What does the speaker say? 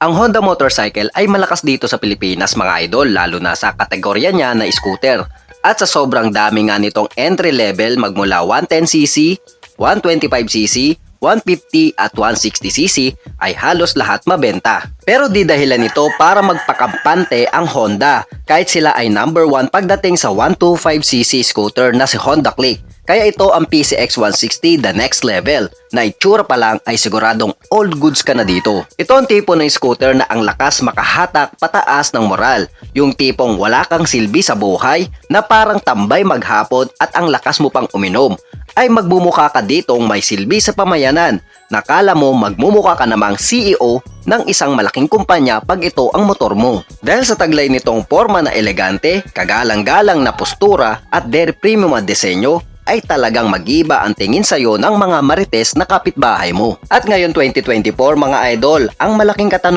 Ang Honda motorcycle ay malakas dito sa Pilipinas mga idol, lalo na sa kategorya niya na scooter. At sa sobrang dami nga nitong entry level magmula 110cc, 125cc, 150 at 160cc ay halos lahat mabenta. Pero di dahilan nito para magpakampante ang Honda kahit sila ay number 1 pagdating sa 125cc scooter na si Honda Click. Kaya ito ang PCX 160 the next level na itsura pa lang ay siguradong old goods ka na dito. Ito ang tipo ng scooter na ang lakas makahatak pataas ng moral. Yung tipong wala kang silbi sa buhay na parang tambay maghapon at ang lakas mo pang uminom ay magmumukha ka ditong may silbi sa pamayanan. Nakala mo magmumukha ka namang CEO ng isang malaking kumpanya pag ito ang motor mo. Dahil sa taglay nitong forma na elegante, kagalang-galang na postura at very premium at disenyo, ay talagang mag-iba ang tingin sa'yo ng mga marites na kapitbahay mo. At ngayon 2024 mga idol, ang malaking katanungan